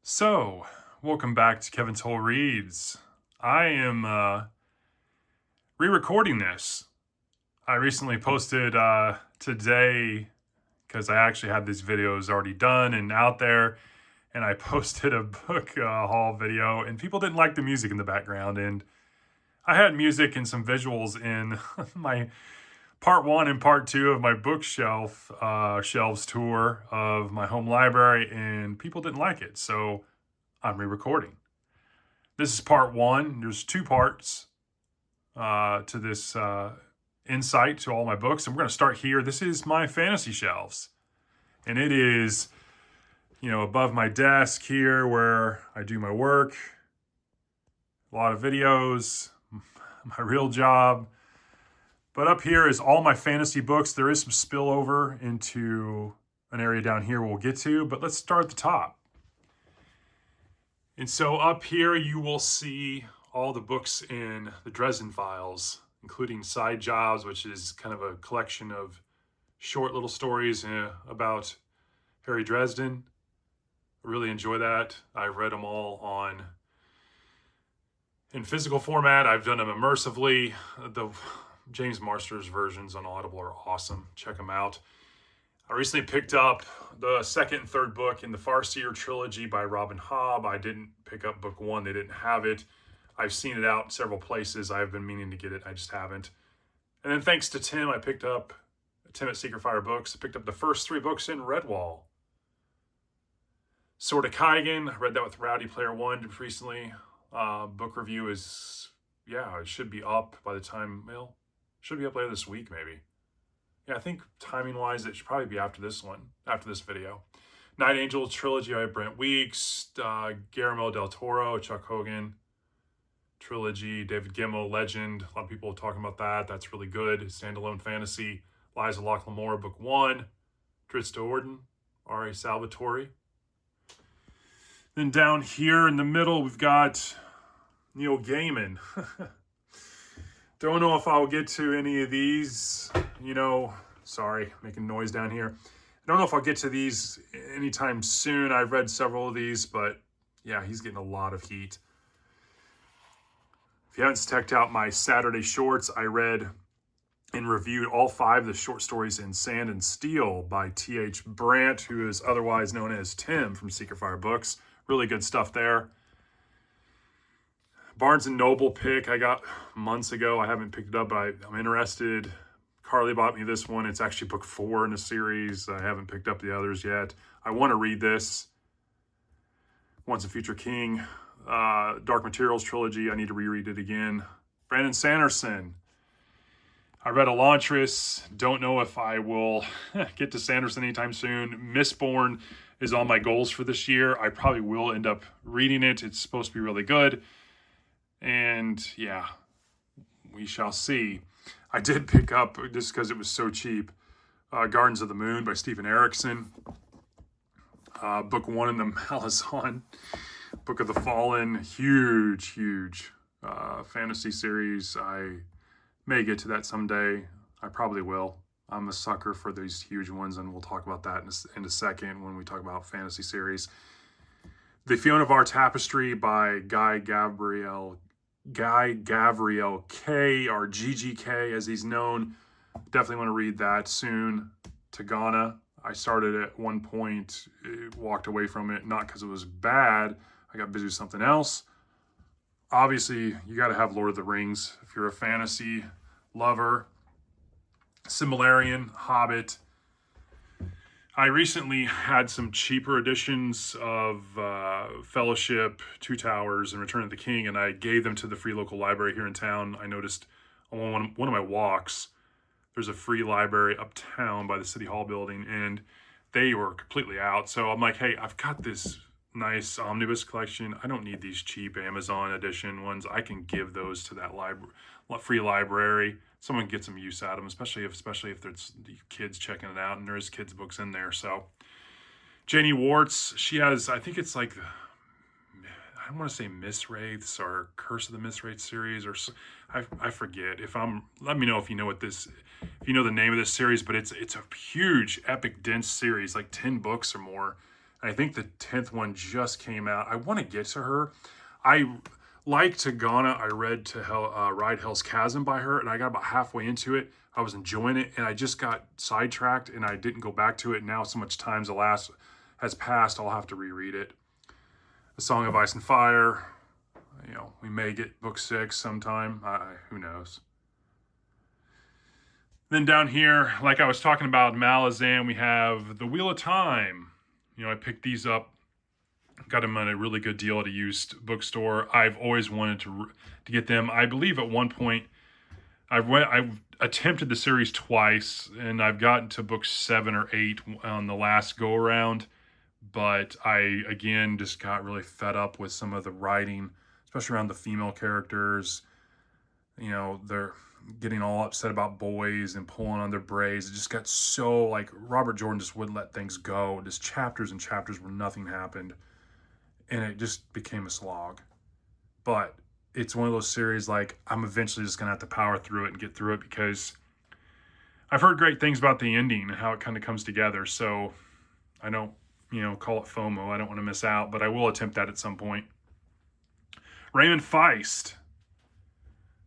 So, welcome back to Kevin Toll Reads. I am re-recording this. I recently posted today because I actually had these videos already done and out there, and I posted a book haul video, and people didn't like the music in the background, and I had music and some visuals in my part one and part two of my bookshelf shelves tour of my home library, and people didn't like it, so I'm re-recording. This is part one. There's two parts to this insight to all my books, and we're going to start here. This is my fantasy shelves, and it is, above my desk here where I do my work, a lot of videos, my real job. But up here is all my fantasy books. There is some spillover into an area down here we'll get to, but let's start at the top. And so up here you will see all the books in the Dresden Files, including Side Jobs, which is kind of a collection of short little stories about Harry Dresden. I really enjoy that. I've read them all in physical format. I've done them immersively. The James Marsters versions on Audible are awesome. Check them out. I recently picked up the second and third book in the Farseer trilogy by Robin Hobb. I didn't pick up book one. They didn't have it. I've seen it out in several places. I've been meaning to get it. I just haven't. And then thanks to Tim, Tim at Secret Fire Books, I picked up the first three books in Redwall. Sword of Kaigan, I read that with Rowdy Player One recently. Book review is, it should be up by the time, should be up later this week maybe. Yeah, I think timing-wise, it should probably be after this video. Night Angel trilogy by Brent Weeks, Guillermo del Toro, Chuck Hogan trilogy, David Gemmell, Legend. A lot of people are talking about that. That's really good. Standalone fantasy. Liza Locke-Lamore, book one. Drizzt Do'Urden, R.A. Salvatore. Then down here in the middle, we've got Neil Gaiman. Don't know if I'll get to any of these, sorry, making noise down here. I don't know if I'll get to these anytime soon. I've read several of these, but yeah, he's getting a lot of heat. If you haven't checked out my Saturday shorts, I read and reviewed all 5 of the short stories in Sand and Steel by T.H. Brandt, who is otherwise known as Tim from Secret Fire Books. Really good stuff there. Barnes & Noble pick I got months ago. I haven't picked it up, but I'm interested. Carly bought me this one. It's actually book 4 in the series. I haven't picked up the others yet. I want to read this. Once a Future King. Dark Materials trilogy. I need to reread it again. Brandon Sanderson. I read Elantris. Don't know if I will get to Sanderson anytime soon. Mistborn is on my goals for this year. I probably will end up reading it. It's supposed to be really good. And yeah, we shall see. I did pick up, just because it was so cheap, Gardens of the Moon by Stephen Erickson. Book 1 in the Malazan. Book of the Fallen. Huge fantasy series. I may get to that someday. I probably will. I'm a sucker for these huge ones, and we'll talk about that in a second when we talk about fantasy series. The Fiona of Our Tapestry by Guy Gavriel K, or GGK as he's known. Definitely want to read that soon. Tagana. I started at one point, walked away from it, not because it was bad. I got busy with something else. Obviously, you got to have Lord of the Rings if you're a fantasy lover. Silmarillion, Hobbit. I recently had some cheaper editions of Fellowship, Two Towers, and Return of the King, and I gave them to the free local library here in town. I noticed on one of my walks, there's a free library uptown by the City Hall building, and they were completely out. So I'm like, hey, I've got this nice omnibus collection. I don't need these cheap Amazon edition ones. I can give those to that free library. Someone gets some use out of them, especially if there's kids checking it out, and there's kids' books in there. So Janie Warts, she has, I think it's like, I don't want to say Mistwraiths or Curse of the Mistwraith series, or I forget. Let me know if you know if you know the name of this series, but it's a huge, epic, dense series, like 10 books or more. And I think the 10th one just came out. I want to get to her. I like Tagana. I read Ride Hell's Chasm by her, and I got about halfway into it. I was enjoying it, and I just got sidetracked, and I didn't go back to it. Now so much time has passed, I'll have to reread it. A Song of Ice and Fire. You know, we may get book 6 sometime. Who knows? Then down here, like I was talking about Malazan, we have The Wheel of Time. You know, I picked these up. Got them at a really good deal at a used bookstore. I've always wanted to get them. I believe at one point I've attempted the series twice, and I've gotten to book 7 or 8 on the last go around. But I again just got really fed up with some of the writing, especially around the female characters. You know, they're getting all upset about boys and pulling on their braids. It just got so, like, Robert Jordan just wouldn't let things go. Just chapters and chapters where nothing happened. And it just became a slog. But it's one of those series, like, I'm eventually just going to have to power through it and get through it, because I've heard great things about the ending and how it kind of comes together. So I don't, call it FOMO. I don't want to miss out, but I will attempt that at some point. Raymond Feist.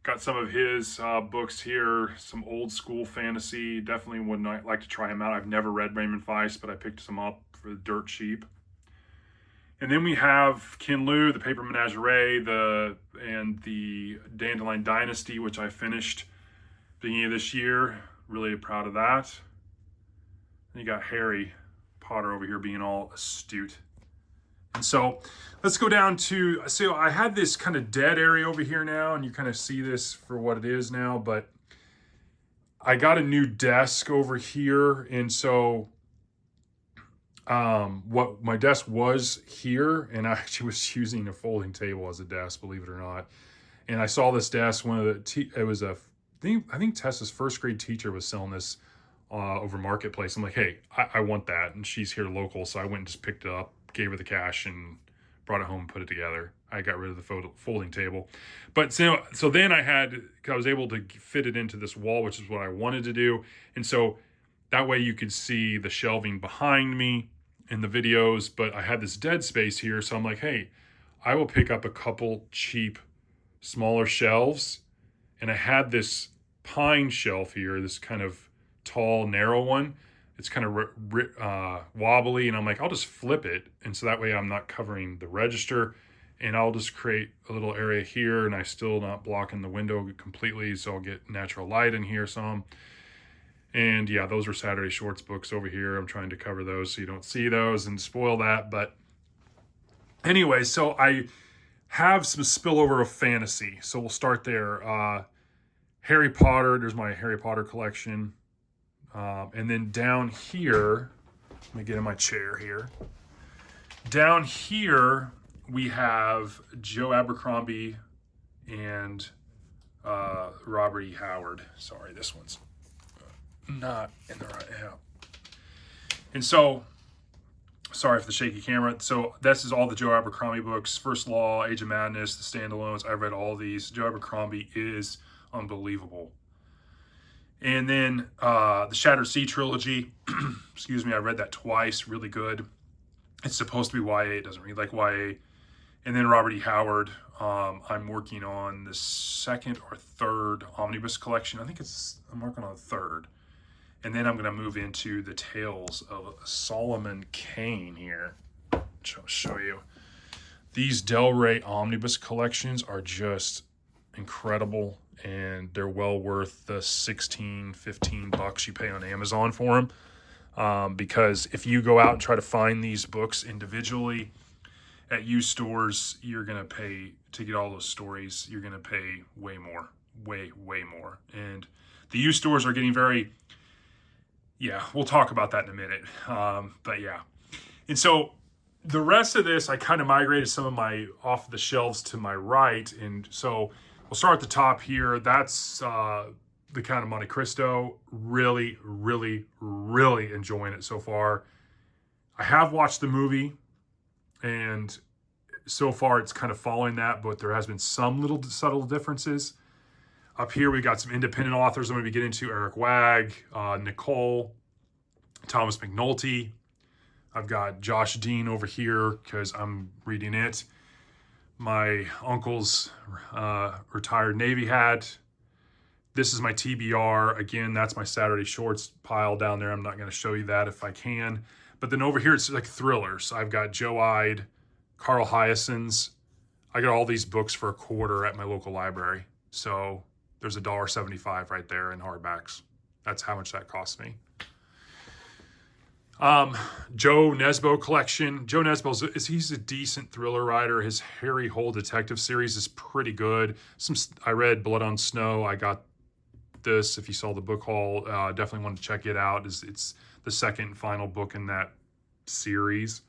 Got some of his books here, some old school fantasy. Definitely would not like to try him out. I've never read Raymond Feist, but I picked some up for dirt cheap. And then we have Ken Liu, The Paper Menagerie, and the Dandelion Dynasty, which I finished beginning of this year. Really proud of that. And you got Harry Potter over here being all astute. And so let's go down to, so I had this kind of dead area over here now, and you kind of see this for what it is now, but I got a new desk over here. And so what my desk was here, and I actually was using a folding table as a desk, believe it or not. And I saw this desk, I think Tessa's first grade teacher was selling this over Marketplace. I'm like, hey, I want that. And she's here local. So I went and just picked it up, gave her the cash, and brought it home and put it together. I got rid of the folding table. But so then I was able to fit it into this wall, which is what I wanted to do. And so that way you could see the shelving behind me in the videos, but I had this dead space here. So I'm like, hey, I will pick up a couple cheap, smaller shelves. And I had this pine shelf here, this kind of tall, narrow one. It's kind of wobbly, and I'm like, I'll just flip it. And so that way I'm not covering the register, and I'll just create a little area here, and I still not blocking the window completely, so I'll get natural light in here some. And yeah, those are Saturday Shorts books over here. I'm trying to cover those so you don't see those and spoil that. But anyway, so I have some spillover of fantasy. So we'll start there. Harry Potter, there's my Harry Potter collection. And then down here, let me get in my chair here. Down here, we have Joe Abercrombie and Robert E. Howard. Sorry, this one's not in the right. Yeah. And so, sorry for the shaky camera. So this is all the Joe Abercrombie books. First Law, Age of Madness, the standalones. I've read all these. Joe Abercrombie is unbelievable. And then the Shattered Sea trilogy. Excuse me, I read that twice. Really good. It's supposed to be YA. It doesn't read like YA. And then Robert E. Howard. I'm working on the second or third omnibus collection. I think I'm working on the third. And then I'm going to move into the Tales of Solomon Kane here, which I'll show you. These Del Rey omnibus collections are just incredible, and they're well worth the $16-15 you pay on Amazon for them. Because if you go out and try to find these books individually at used stores, you're going to pay, to get all those stories, you're going to pay way more. Way more. And the used stores are getting very... Yeah, we'll talk about that in a minute. But yeah. And so the rest of this, I kind of migrated some of my off the shelves to my right. And so we'll start at the top here. That's the Count of Monte Cristo. Really, really, really enjoying it so far. I have watched the movie, and so far it's kind of following that, but there has been some little subtle differences. Up here, we got some independent authors I'm going to be getting into: Eric Wagg, Nicole, Thomas McNulty. I've got Josh Dean over here because I'm reading it. My uncle's retired Navy hat. This is my TBR. Again, that's my Saturday Shorts pile down there. I'm not going to show you that if I can. But then over here, it's like thrillers. I've got Joe Ide, Carl Hyacins. I got all these books for $1 at my local library. So there's $1.75 right there in hardbacks. That's how much that cost me. Joe Nesbo collection. Joe Nesbo, he's a decent thriller writer. His Harry Hole detective series is pretty good. I read Blood on Snow. I got this. If you saw the book haul, definitely want to check it out. It's the second and final book in that series.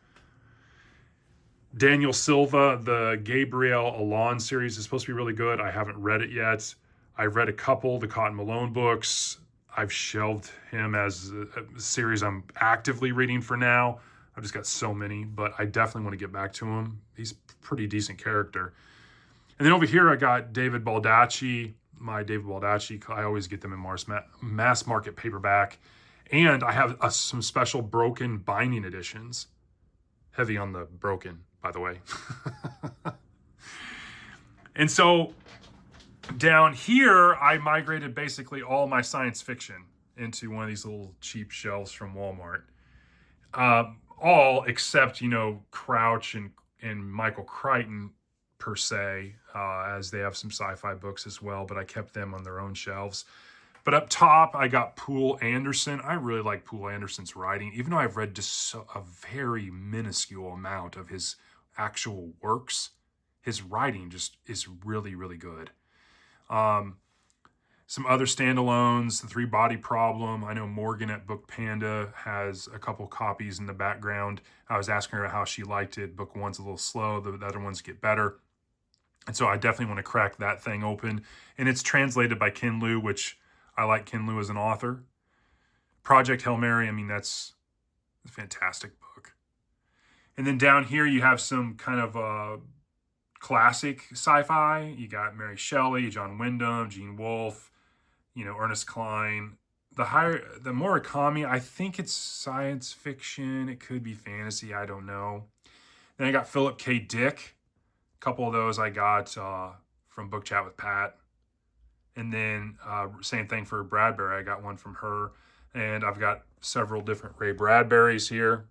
Daniel Silva, the Gabriel Allon series is supposed to be really good. I haven't read it yet. I've read a couple, the Cotton Malone books. I've shelved him as a series I'm actively reading for now. I've just got so many, but I definitely want to get back to him. He's a pretty decent character. And then over here, I got David Baldacci. My David Baldacci, I always get them in mass market paperback. And I have some special broken binding editions. Heavy on the broken, by the way. And so down here, I migrated basically all my science fiction into one of these little cheap shelves from Walmart. All except, Crouch and Michael Crichton per se, as they have some sci-fi books as well, but I kept them on their own shelves. But up top, I got Poul Anderson. I really like Poul Anderson's writing, even though I've read just a very minuscule amount of his actual works. His writing just is really, really good. Some other standalones, The Three Body Problem. I know Morgan at Book Panda has a couple copies in the background. I was asking her how she liked it. Book one's a little slow, the other ones get better. And so I definitely want to crack that thing open. And it's translated by Ken Liu, which I like Ken Liu as an author. Project Hail Mary, that's a fantastic book. And then down here you have some kind of classic sci-fi. You got Mary Shelley, John Wyndham, Gene Wolfe, Ernest Cline. The Murakami, I think it's science fiction. It could be fantasy. I don't know. Then I got Philip K. Dick. A couple of those I got from Book Chat with Pat. And then same thing for Bradbury. I got one from her. And I've got several different Ray Bradburys here.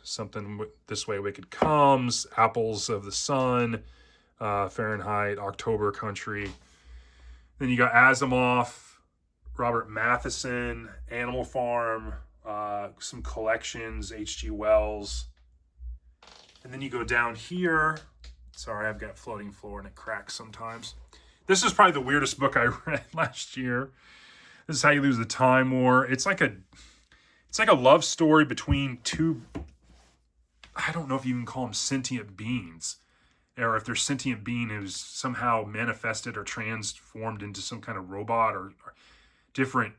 Something This Way Wicked Comes, Apples of the Sun, Fahrenheit, October Country. Then you got Asimov, Robert Matheson, Animal Farm, some collections, H.G. Wells. And then you go down here. Sorry, I've got floating floor and it cracks sometimes. This is probably the weirdest book I read last year. This is How You Lose the Time War. It's like a love story between two, I don't know if you can call them sentient beings, or if their sentient being is somehow manifested or transformed into some kind of robot or different.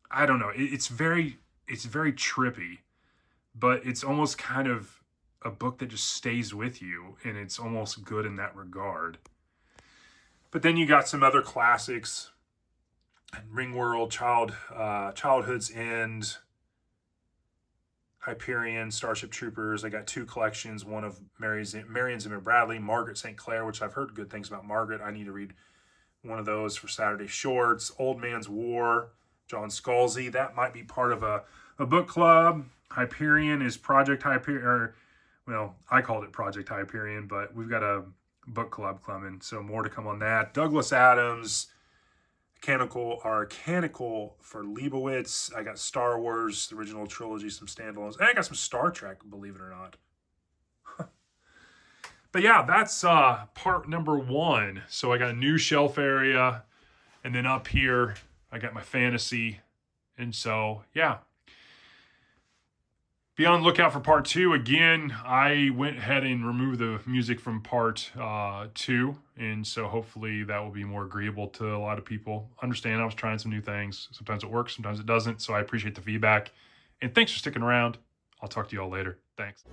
I don't know. It's very trippy, but it's almost kind of a book that just stays with you, and it's almost good in that regard. But then you got some other classics: Ringworld, Childhood's End, Hyperion, Starship Troopers. I got 2 collections, one of Marion Zimmer Bradley, Margaret St. Clair, which I've heard good things about Margaret. I need to read one of those for Saturday Shorts. Old Man's War, John Scalzi. That might be part of a book club. Hyperion is Project Hyperion, I called it Project Hyperion, but we've got a book club coming, so more to come on that. Douglas Adams, Canonical for Leibowitz. I got Star Wars, the original trilogy, some standalones. And I got some Star Trek, believe it or not. But yeah, that's part number 1. So I got a new shelf area. And then up here, I got my fantasy. And so, yeah. Be on the lookout for part 2. Again, I went ahead and removed the music from part 2. And so hopefully that will be more agreeable to a lot of people. Understand I was trying some new things. Sometimes it works, sometimes it doesn't. So I appreciate the feedback. And thanks for sticking around. I'll talk to you all later. Thanks.